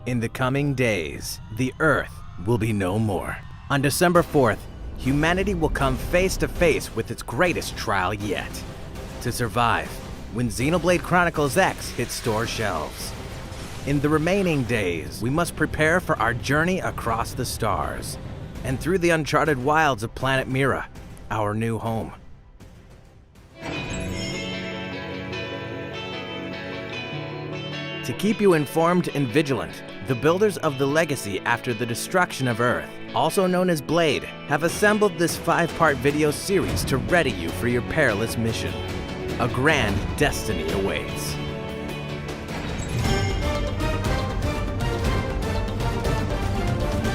In the coming days, the Earth will be no more. On December 4th, humanity will come face to face with its greatest trial yet. To survive, when Xenoblade Chronicles X hits store shelves. In the remaining days, we must prepare for our journey across the stars and through the uncharted wilds of planet Mira, our new home. To keep you informed and vigilant, the builders of the legacy after the destruction of Earth, also known as Blade, have assembled this 5-part video series to ready you for your perilous mission. A grand destiny awaits.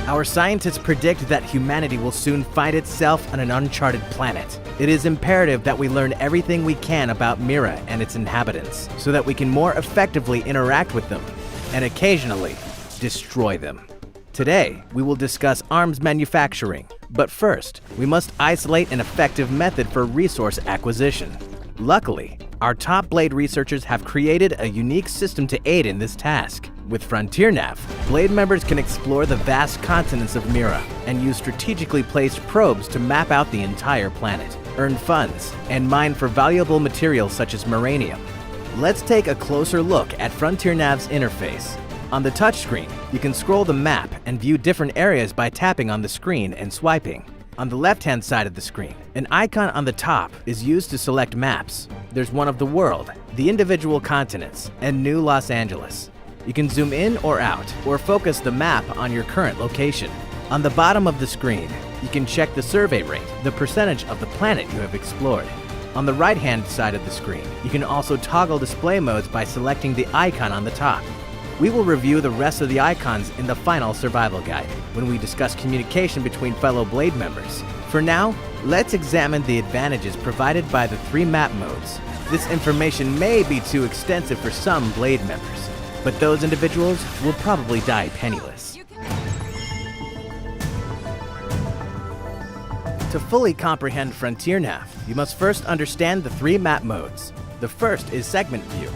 Our scientists predict that humanity will soon find itself on an uncharted planet. It is imperative that we learn everything we can about Mira and its inhabitants, so that we can more effectively interact with them, and occasionally, destroy them. Today, we will discuss arms manufacturing, but first, we must isolate an effective method for resource acquisition. Luckily, our top Blade researchers have created a unique system to aid in this task. With FrontierNav, Blade members can explore the vast continents of Mira and use strategically placed probes to map out the entire planet, earn funds, and mine for valuable materials such as Moranium. Let's take a closer look at FrontierNav's interface. On the touchscreen, you can scroll the map and view different areas by tapping on the screen and swiping. On the left-hand side of the screen, an icon on the top is used to select maps. There's one of the world, the individual continents, and New Los Angeles. You can zoom in or out, or focus the map on your current location. On the bottom of the screen, you can check the survey rate, the percentage of the planet you have explored. On the right-hand side of the screen, you can also toggle display modes by selecting the icon on the top. We will review the rest of the icons in the final survival guide, when we discuss communication between fellow Blade members. For now, let's examine the advantages provided by the 3 map modes. This information may be too extensive for some Blade members, but those individuals will probably die penniless. To fully comprehend FrontierNav, you must first understand the 3 map modes. The first is segment view.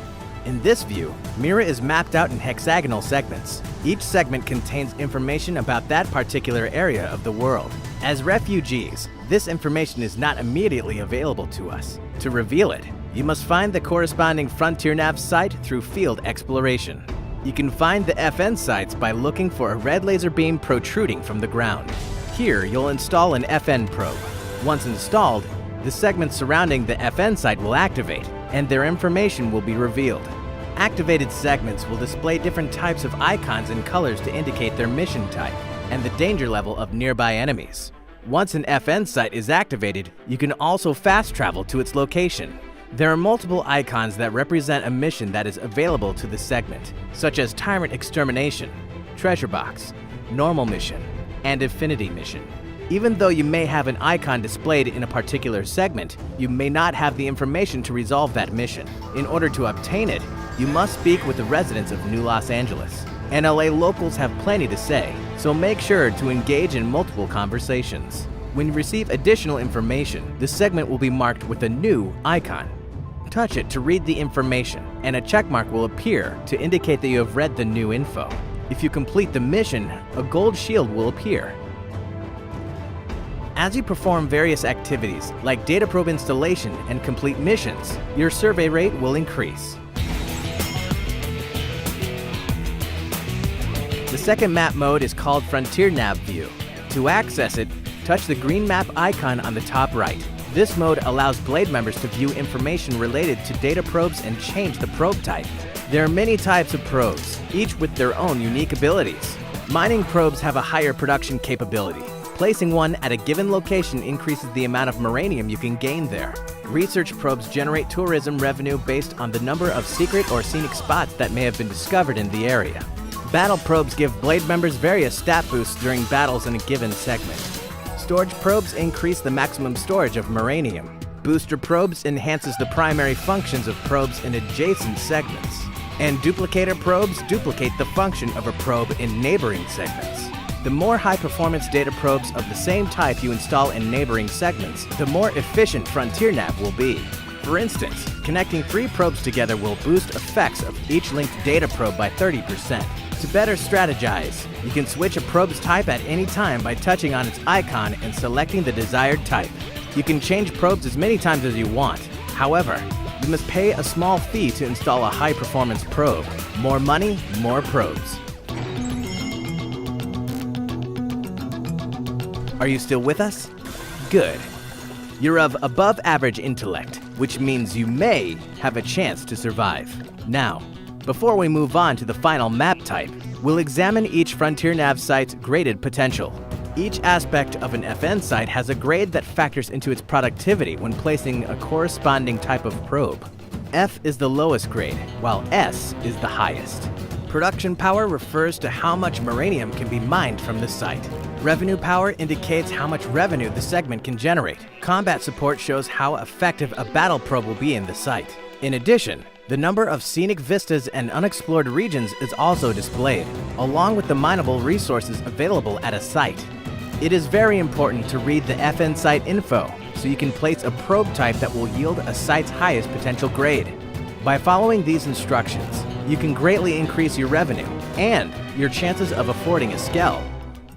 In this view, Mira is mapped out in hexagonal segments. Each segment contains information about that particular area of the world. As refugees, this information is not immediately available to us. To reveal it, you must find the corresponding FrontierNav site through field exploration. You can find the FN sites by looking for a red laser beam protruding from the ground. Here, you'll install an FN probe. Once installed, the segments surrounding the FN site will activate, and their information will be revealed. Activated segments will display different types of icons and colors to indicate their mission type and the danger level of nearby enemies. Once an FN site is activated, you can also fast travel to its location. There are multiple icons that represent a mission that is available to the segment, such as Tyrant Extermination, Treasure Box, Normal Mission, and Affinity Mission. Even though you may have an icon displayed in a particular segment, you may not have the information to resolve that mission. In order to obtain it, you must speak with the residents of New Los Angeles. NLA locals have plenty to say, so make sure to engage in multiple conversations. When you receive additional information, the segment will be marked with a new icon. Touch it to read the information, and a checkmark will appear to indicate that you have read the new info. If you complete the mission, a gold shield will appear. As you perform various activities, like data probe installation and complete missions, your survey rate will increase. The second map mode is called FrontierNav View. To access it, touch the green map icon on the top right. This mode allows Blade members to view information related to data probes and change the probe type. There are many types of probes, each with their own unique abilities. Mining probes have a higher production capability. Placing one at a given location increases the amount of Moranium you can gain there. Research probes generate tourism revenue based on the number of secret or scenic spots that may have been discovered in the area. Battle probes give Blade members various stat boosts during battles in a given segment. Storage probes increase the maximum storage of Moranium. Booster probes enhances the primary functions of probes in adjacent segments. And duplicator probes duplicate the function of a probe in neighboring segments. The more high-performance data probes of the same type you install in neighboring segments, the more efficient FrontierNav will be. For instance, connecting 3 probes together will boost effects of each linked data probe by 30%. To better strategize, you can switch a probe's type at any time by touching on its icon and selecting the desired type. You can change probes as many times as you want. However, you must pay a small fee to install a high-performance probe. More money, more probes. Are you still with us? Good. You're of above-average intellect, which means you may have a chance to survive. Now, before we move on to the final map type, we'll examine each Frontier Nav site's graded potential. Each aspect of an FN site has a grade that factors into its productivity when placing a corresponding type of probe. F is the lowest grade, while S is the highest. Production power refers to how much Moranium can be mined from the site. Revenue power indicates how much revenue the segment can generate. Combat support shows how effective a battle probe will be in the site. In addition, the number of scenic vistas and unexplored regions is also displayed, along with the mineable resources available at a site. It is very important to read the FN site info, so you can place a probe type that will yield a site's highest potential grade. By following these instructions, you can greatly increase your revenue and your chances of affording a skell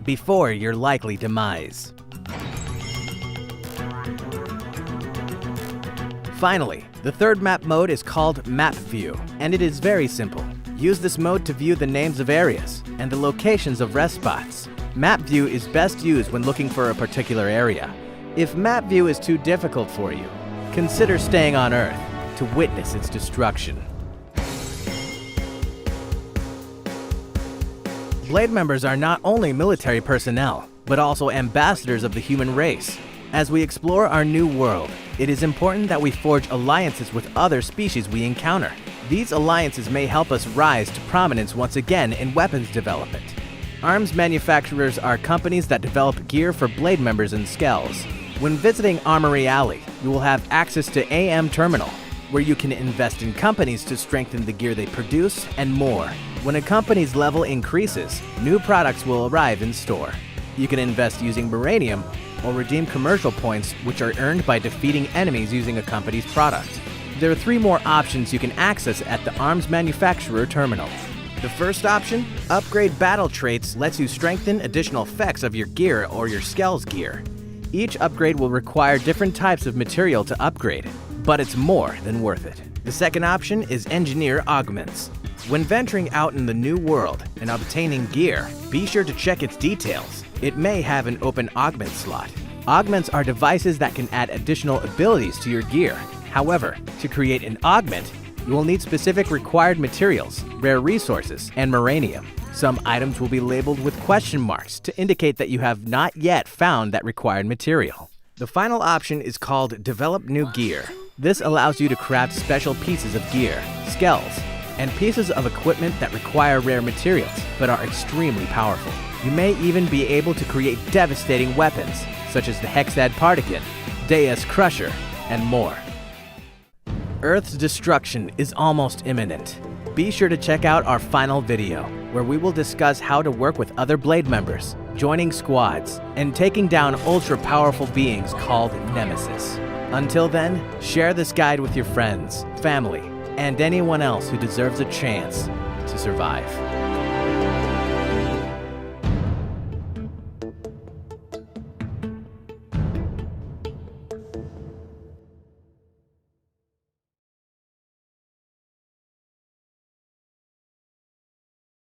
before your likely demise. Finally, the third map mode is called Map View, and it is very simple. Use this mode to view the names of areas and the locations of rest spots. Map View is best used when looking for a particular area. If Map View is too difficult for you, consider staying on Earth to witness its destruction. Blade members are not only military personnel, but also ambassadors of the human race. As we explore our new world, it is important that we forge alliances with other species we encounter. These alliances may help us rise to prominence once again in weapons development. Arms manufacturers are companies that develop gear for blade members and skells. When visiting Armory Alley, you will have access to AM Terminal, where you can invest in companies to strengthen the gear they produce and more. When a company's level increases, new products will arrive in store. You can invest using Moranium or redeem commercial points, which are earned by defeating enemies using a company's product. There are 3 more options you can access at the Arms Manufacturer Terminal. The first option, Upgrade Battle Traits, lets you strengthen additional effects of your gear or your skell's gear. Each upgrade will require different types of material to upgrade, but it's more than worth it. The second option is Engineer Augments. When venturing out in the new world and obtaining gear, be sure to check its details. It may have an open augment slot. Augments are devices that can add additional abilities to your gear. However, to create an augment, you will need specific required materials, rare resources, and Moranium. Some items will be labeled with question marks to indicate that you have not yet found that required material. The final option is called Develop New Gear. This allows you to craft special pieces of gear, skells, and pieces of equipment that require rare materials, but are extremely powerful. You may even be able to create devastating weapons, such as the Hexad Partican, Deus Crusher, and more. Earth's destruction is almost imminent. Be sure to check out our final video, where we will discuss how to work with other Blade members, joining squads, and taking down ultra-powerful beings called Nemesis. Until then, share this guide with your friends, family, and anyone else who deserves a chance to survive.